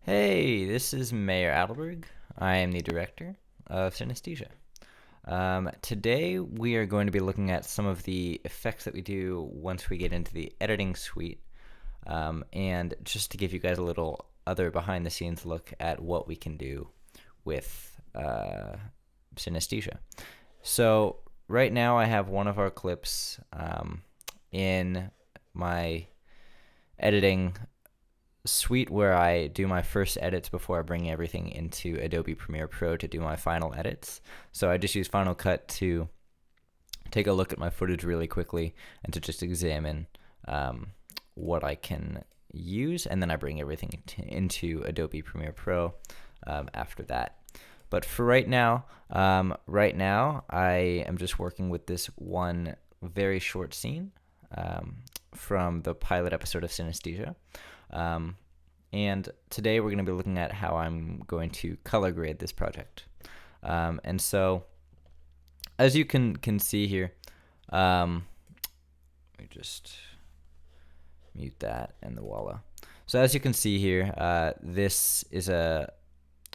Hey, this is Mayer Adelberg. I am the director of synesthesia. Today we are going to be looking at some of the effects that we do once we get into the editing suite, and just to give you guys a little other behind the scenes look at what we can do with synesthesia. So right now I have one of our clips in my editing suite where I do my first edits before I bring everything into Adobe Premiere Pro to do my final edits. So I just use Final Cut to take a look at my footage really quickly and to just examine what I can use, and then I bring everything into Adobe Premiere Pro after that. But for right now, I am just working with this one very short scene from the pilot episode of Synesthesia. And today we're going to be looking at how I'm going to color grade this project. And so, as you can see here, let me just mute that and the voila. So as you can see here, this is a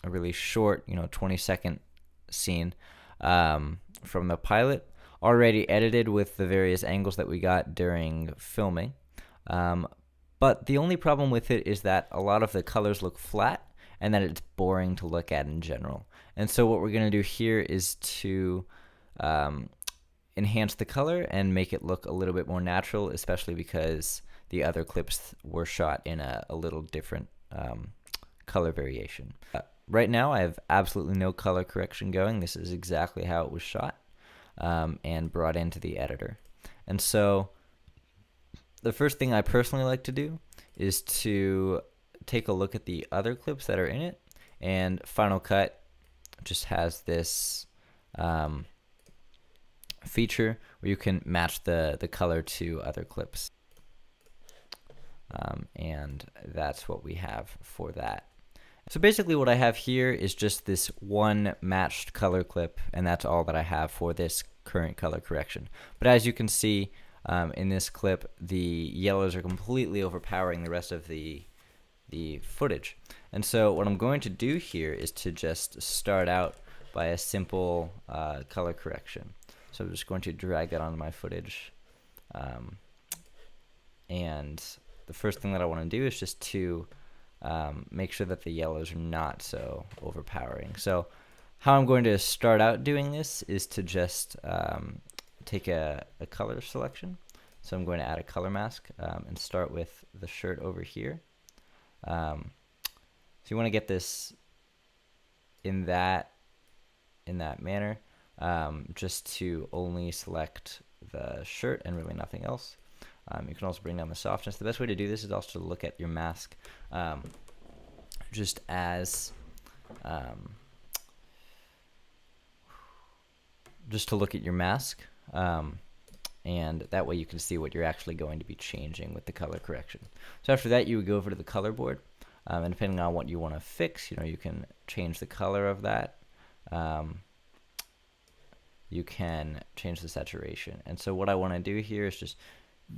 really short, 20-second scene from the pilot, already edited with the various angles that we got during filming. But the only problem with it is that a lot of the colors look flat and that it's boring to look at in general. And so what we're going to do here is to enhance the color and make it look a little bit more natural, especially because the other clips were shot in a little different color variation. Right now I have absolutely no color correction going. This is exactly how it was shot and brought into the editor. And so the first thing I personally like to do is to take a look at the other clips that are in it, and Final Cut just has this feature where you can match the color to other clips, and that's what we have for that. So basically what I have here is just this one matched color clip, and that's all that I have for this current color correction. But as you can see, in this clip, the yellows are completely overpowering the rest of the footage. And so what I'm going to do here is to just start out by a simple color correction. So I'm just going to drag that onto my footage. And the first thing that I want to do is just to make sure that the yellows are not so overpowering. So how I'm going to start out doing this is to just take a color selection. So I'm going to add a color mask and start with the shirt over here. So you want to get this in that manner, just to only select the shirt and really nothing else. You can also bring down the softness. The best way to do this is also to look at your mask just as just to look at your mask, and that way you can see what you're actually going to be changing with the color correction. So after that, you would go over to the color board, and depending on what you want to fix, you can change the color of that. You can change the saturation. And so what I want to do here is just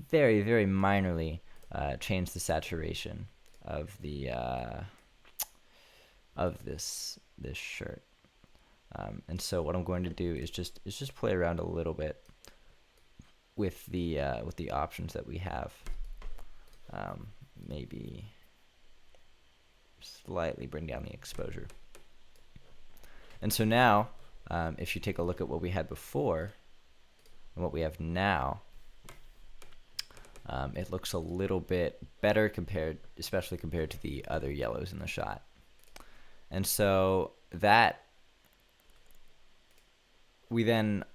very, very minorly change the saturation of the of this shirt. And so what I'm going to do is just play around a little bit with the options that we have. Maybe slightly bring down the exposure. And so now, if you take a look at what we had before and what we have now, it looks a little bit better especially compared to the other yellows in the shot. And so that we then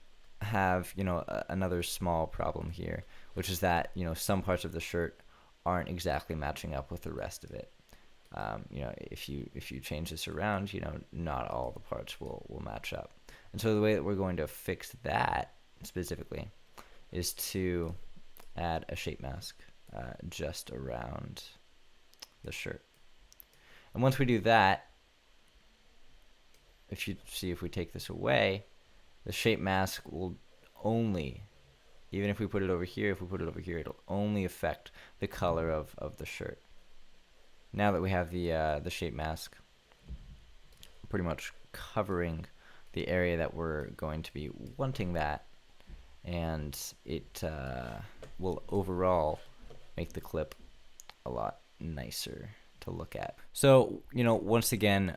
have, another small problem here, which is that, some parts of the shirt aren't exactly matching up with the rest of it. If you change this around, not all the parts will match up. And so the way that we're going to fix that specifically is to add a shape mask just around the shirt. And once we do that, if we take this away, the shape mask will only, even if we put it over here, it'll only affect the color of the shirt. now that we have the shape mask pretty much covering the area that we're going to be wanting that, and it will overall make the clip a lot nicer to look at. So, once again,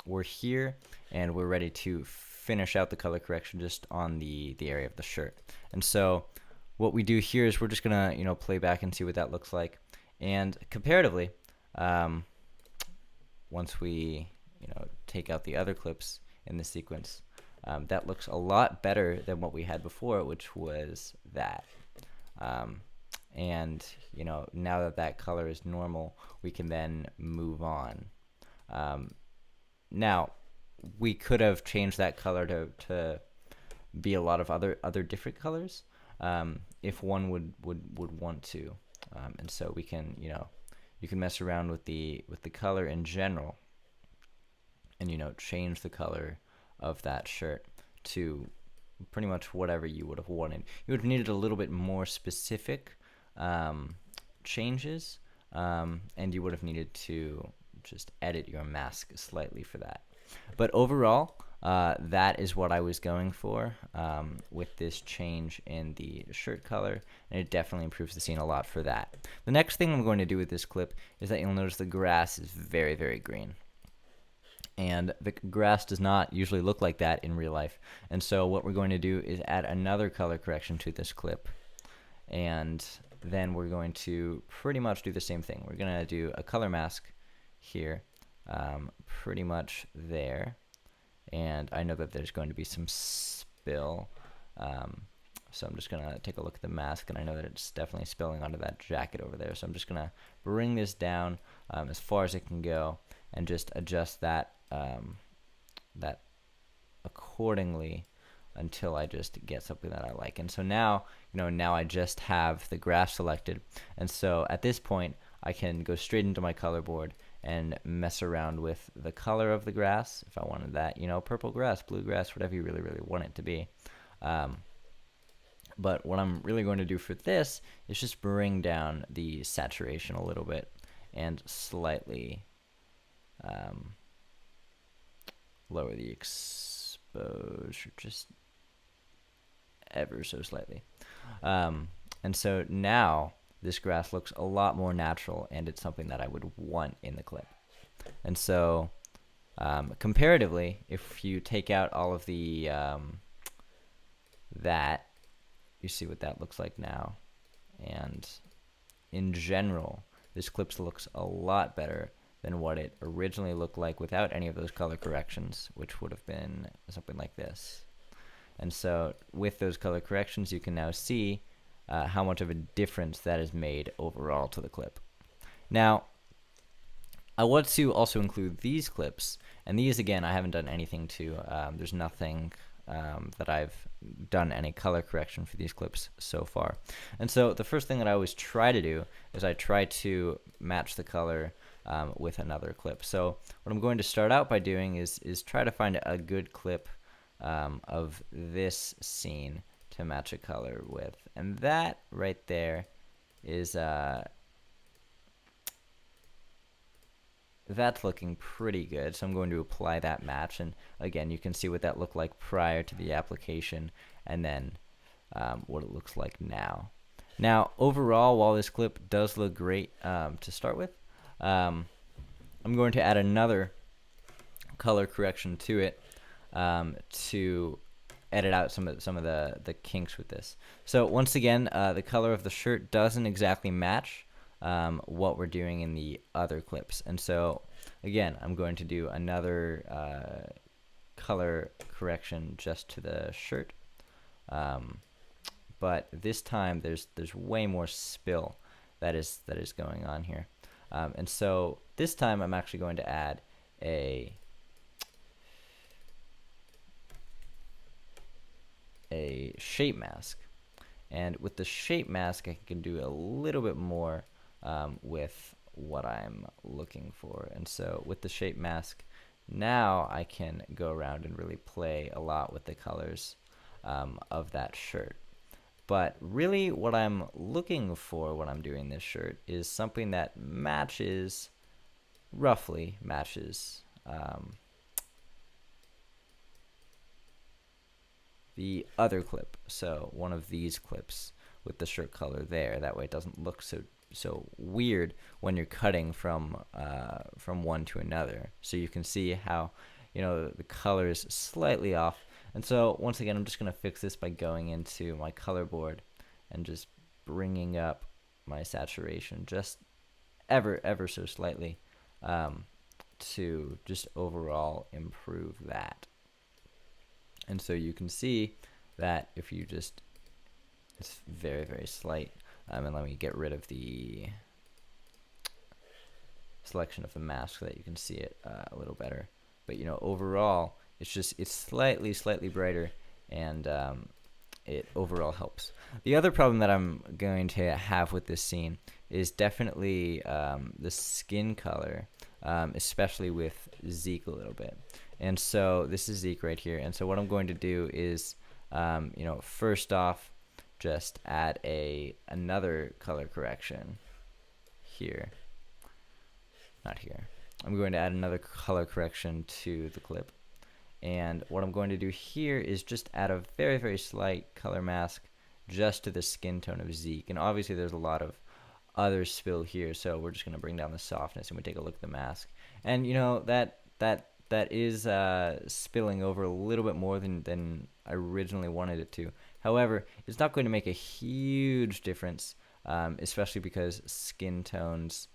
we're here and we're ready to finish out the color correction just on the area of the shirt. And so what we do here is we're just gonna, play back and see what that looks like. And comparatively, once we, take out the other clips in the sequence, that looks a lot better than what we had before, which was that. And now that that color is normal, we can then move on. Now, we could have changed that color to be a lot of other different colors, if one would want to. And so we can, you can mess around with the color in general, and change the color of that shirt to pretty much whatever you would have wanted. You would have needed a little bit more specific changes, and you would have needed to just edit your mask slightly for that. But overall, that is what I was going for with this change in the shirt color, and it definitely improves the scene a lot for that. The next thing I'm going to do with this clip is that you'll notice the grass is very, very green. And the grass does not usually look like that in real life. And so what we're going to do is add another color correction to this clip. And then we're going to pretty much do the same thing. We're going to do a color mask here, pretty much there. And I know that there's going to be some spill. So I'm just going to take a look at the mask, and I know that it's definitely spilling onto that jacket over there. So I'm just going to bring this down as far as it can go and just adjust that that accordingly until I just get something that I like. And so now, now I just have the grass selected. And so at this point, I can go straight into my color board and mess around with the color of the grass if I wanted that, purple grass, blue grass, whatever you really, really want it to be. But what I'm really going to do for this is just bring down the saturation a little bit and slightly lower the exposure just ever so slightly. And so now this grass looks a lot more natural, and it's something that I would want in the clip. And so comparatively, if you take out all of the that, you see what that looks like now. And in general, this clip looks a lot better than what it originally looked like without any of those color corrections, which would have been something like this. And so with those color corrections, you can now see how much of a difference that has made overall to the clip. Now, I want to also include these clips, and these, again, I haven't done anything to. There's nothing that I've done any color correction for these clips so far. And so the first thing that I always try to do is I try to match the color with another clip. So what I'm going to start out by doing is try to find a good clip of this scene to match a color with. And that right there is that's looking pretty good. So I'm going to apply that match, and again, you can see what that looked like prior to the application, and then what it looks like now. Now, overall, while this clip does look great to start with, I'm going to add another color correction to it to edit out some of the kinks with this. So once again, the color of the shirt doesn't exactly match what we're doing in the other clips. And so again, I'm going to do another color correction just to the shirt. But this time there's way more spill that is going on here. And so this time I'm actually going to add a shape mask. And with the shape mask, I can do a little bit more with what I'm looking for. And so with the shape mask, now I can go around and really play a lot with the colors of that shirt. But really what I'm looking for when I'm doing this shirt is something that matches roughly matches the other clip. So one of these clips with the shirt color there. That way it doesn't look so weird when you're cutting from one to another. So you can see how, you know, the color is slightly off. And so once again, I'm just going to fix this by going into my color board and just bringing up my saturation just ever so slightly to just overall improve that. And so you can see that if you just, it's very slight. And let me get rid of the selection of the mask so that you can see it a little better. But you know, overall, it's slightly brighter, and it overall helps. The other problem that I'm going to have with this scene is definitely the skin color, especially with Zeke a little bit. And so this is Zeke right here. And so what I'm going to do is, you know, first off, just add another color correction here. Not here. I'm going to add another color correction to the clip. And what I'm going to do here is just add a very slight color mask just to the skin tone of Zeke. And obviously there's a lot of other spill here, so we're just going to bring down the softness and we take a look at the mask. And you know, that is spilling over a little bit more than I originally wanted it to. However, it's not going to make a huge difference, especially because skin tones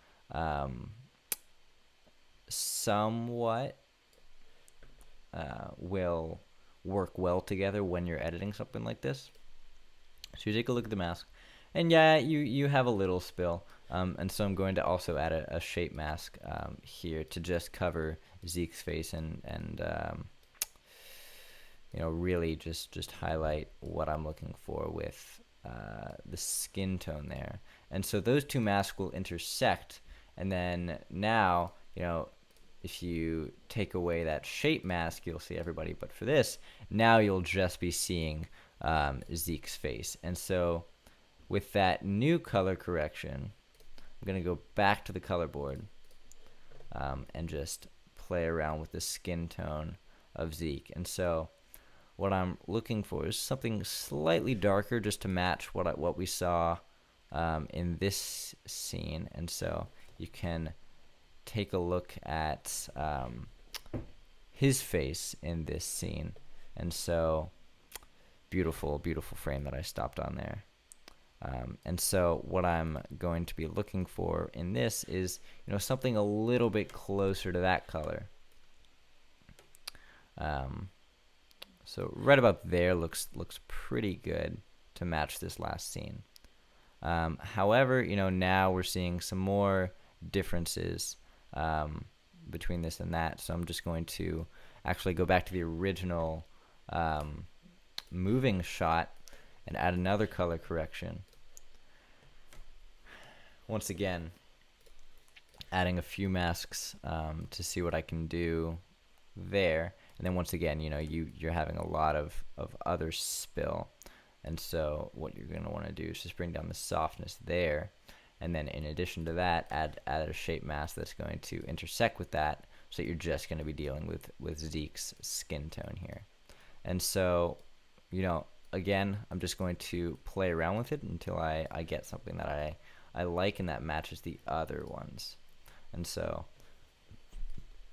somewhat will work well together when you're editing something like this. So you take a look at the mask, and yeah, you have a little spill, and so I'm going to also add a shape mask here to just cover Zeke's face and you know, really just highlight what I'm looking for with the skin tone there. And so those two masks will intersect, and then now, you know, if you take away that shape mask, you'll see everybody. But for this, now you'll just be seeing Zeke's face. And so with that new color correction, I'm going to go back to the color board and just play around with the skin tone of Zeke. And so what I'm looking for is something slightly darker just to match what we saw in this scene. And so you can take a look at his face in this scene. And so beautiful frame that I stopped on there. And so what I'm going to be looking for in this is, you know, something a little bit closer to that color. So right about there looks pretty good to match this last scene. However, you know, now we're seeing some more differences between this and that. So I'm just going to actually go back to the original moving shot and add another color correction. Once again, adding a few masks to see what I can do there. And then once again, you know, you're having a lot of other spill. And so what you're going to want to do is just bring down the softness there. And then in addition to that, add a shape mask that's going to intersect with that, so that you're just going to be dealing with Zeke's skin tone here. And so, you know, again, I'm just going to play around with it until I get something that I like and that matches the other ones. And so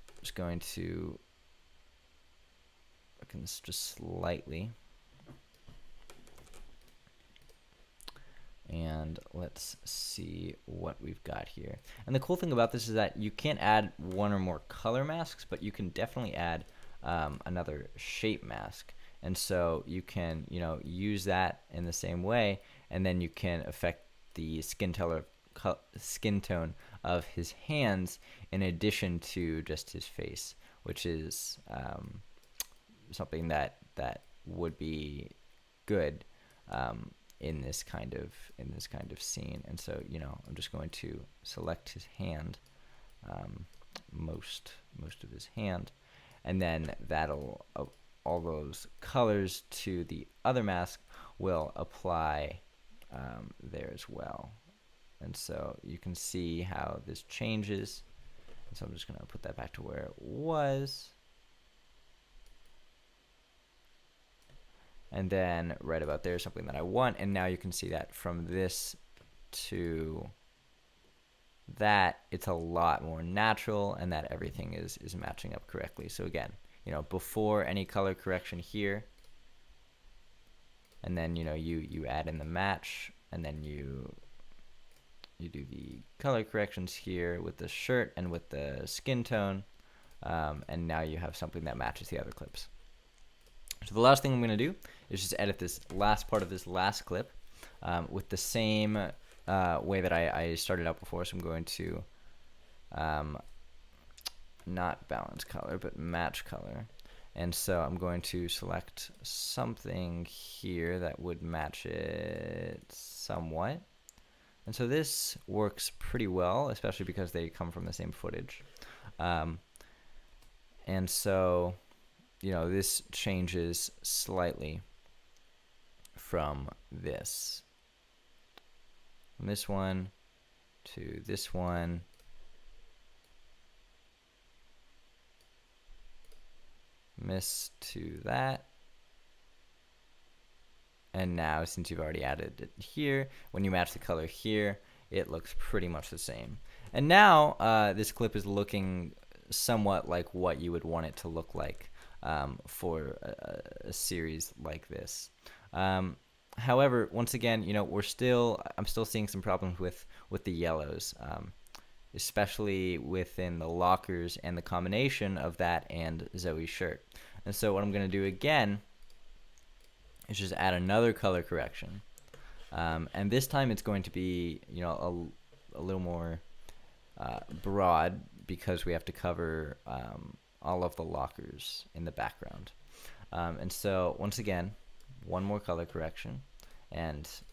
I'm just going to look in this just slightly. And let's see what we've got here. And the cool thing about this is that you can't add one or more color masks, but you can definitely add another shape mask. And so you can, you know, use that in the same way, and then you can affect the skin tone of his hands in addition to just his face, which is something that would be good in this kind of scene. And so, you know, I'm just going to select his hand, most of his hand, and then that'll all those colors to the other mask will apply there as well. And so you can see how this changes So I'm just going to put that back to where it was. And then right about there is something that I want. And now you can see that from this to that, it's a lot more natural, and that everything is matching up correctly. So again, before any color correction here, and then you add in the match, and then you do the color corrections here with the shirt and with the skin tone, and now you have something that matches the other clips. So the last thing I'm going to do is just edit this last part of this last clip with the same way that I started out before. So I'm going to not balance color, but match color. And so I'm going to select something here that would match it somewhat. And so this works pretty well, especially because they come from the same footage. And so, this changes slightly from this. From this one to this one. Miss to that. And now, since you've already added it here, when you match the color here, it looks pretty much the same. And now this clip is looking somewhat like what you would want it to look like for a series like this. However, once again, I'm still seeing some problems with the yellows, especially within the lockers and the combination of that and Zoe's shirt. And so what I'm going to do again is just add another color correction. And this time it's going to be, a little more broad, because we have to cover all of the lockers in the background. And so once again, one more color correction, and so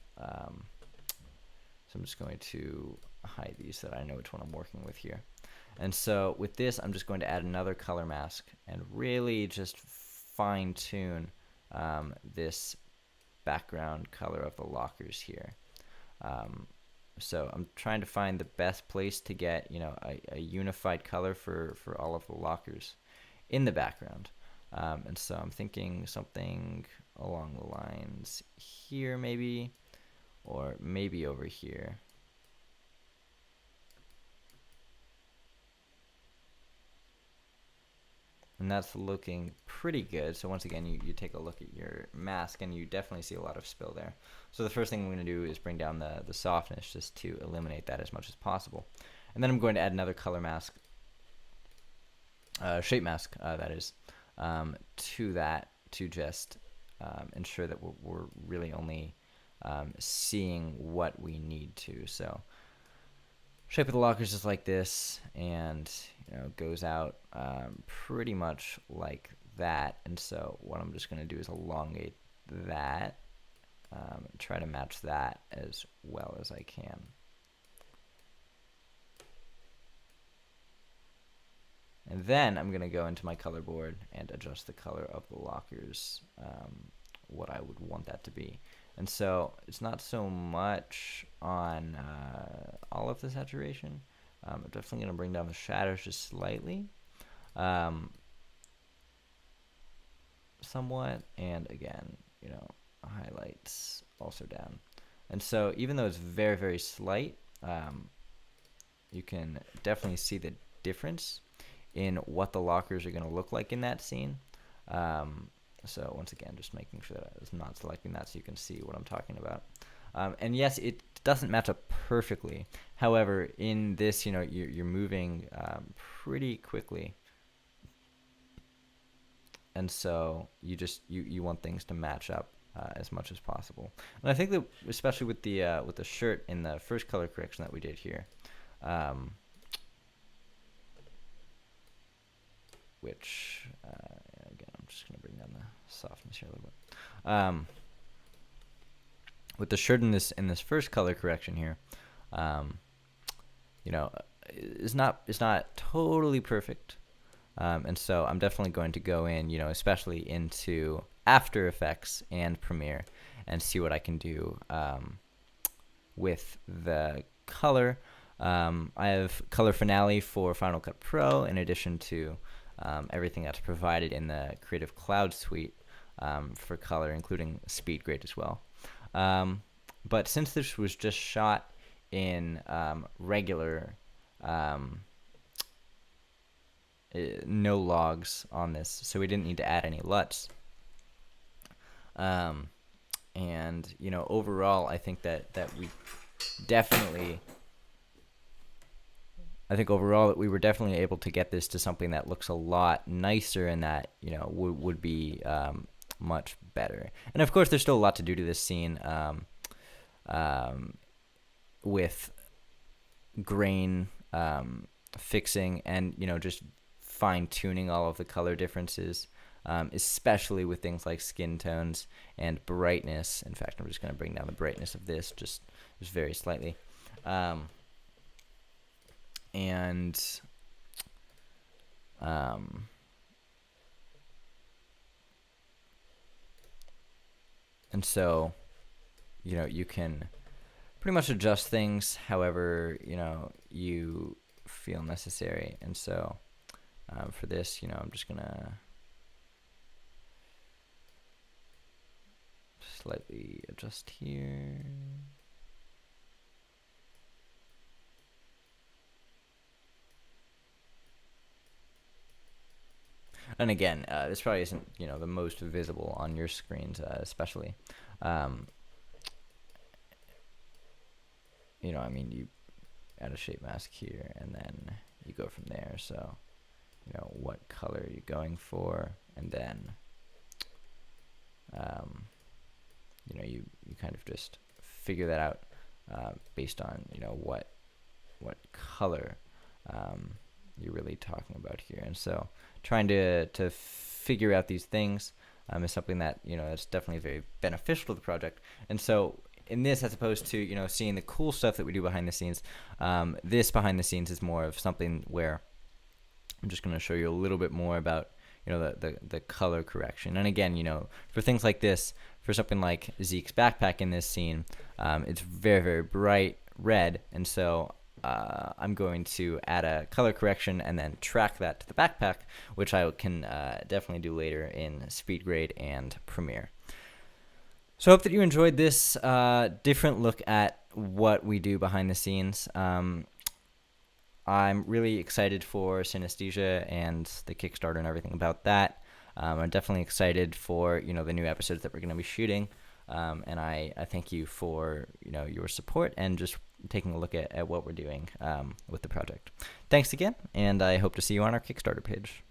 I'm just going to hide these so that I know which one I'm working with here. And so with this, I'm just going to add another color mask and really just fine tune this background color of the lockers here. So I'm trying to find the best place to get a unified color for all of the lockers in the background. And so I'm thinking something along the lines here maybe, or maybe over here. And that's looking pretty good. So once again, you take a look at your mask, and you definitely see a lot of spill there. So the first thing I'm going to do is bring down the softness, just to eliminate that as much as possible. And then I'm going to add another color mask, shape mask, that is, to that, to just ensure that we're really only seeing what we need to. So shape of the lockers is like this, and goes out pretty much like that. And so what I'm just going to do is elongate that, try to match that as well as I can. And then I'm going to go into my color board and adjust the color of the lockers, what I would want that to be. And so it's not so much on all of the saturation. I'm definitely going to bring down the shadows just slightly, somewhat, and again, highlights also down. And so even though it's very, very slight, you can definitely see the difference in what the lockers are going to look like in that scene. So once again, just making sure that I'm not selecting that so you can see what I'm talking about. And yes, it doesn't match up perfectly. However, in this, you're moving pretty quickly, and so you want things to match up as much as possible. And I think that especially with the shirt in the first color correction that we did here, which again, I'm just going to bring down the softness here a little bit. With the shirt in this first color correction here, it's not totally perfect, and so I'm definitely going to go in, especially into After Effects and Premiere, and see what I can do with the color. I have Color Finale for Final Cut Pro, in addition to everything that's provided in the Creative Cloud suite for color, including SpeedGrade as well. But since this was just shot in regular, no logs on this, so we didn't need to add any LUTs. And overall, I think that we definitely, we were definitely able to get this to something that looks a lot nicer, and that would be much better. And of course, there's still a lot to do to this scene with grain fixing, and just fine-tuning all of the color differences, especially with things like skin tones and brightness. In fact, I'm just going to bring down the brightness of this just very slightly. And so you can pretty much adjust things however you feel necessary. And so for this, I'm just gonna slightly adjust here. And again, this probably isn't the most visible on your screens, especially. You add a shape mask here, and then you go from there. So, what color are you going for, and then, you kind of just figure that out based on what color you're really talking about here. And so, trying to figure out these things is something that that's definitely very beneficial to the project. And so, in this, as opposed to seeing the cool stuff that we do behind the scenes, this behind the scenes is more of something where I'm just going to show you a little bit more about the color correction. And again, for things like this, for something like Zeke's backpack in this scene, it's very, very bright red, and so I'm going to add a color correction and then track that to the backpack, which I can definitely do later in SpeedGrade and Premiere. So I hope that you enjoyed this different look at what we do behind the scenes. I'm really excited for Synesthesia and the Kickstarter and everything about that. I'm definitely excited for the new episodes that we're going to be shooting. And I thank you for your support and just taking a look at what we're doing with the project. Thanks again, and I hope to see you on our Kickstarter page.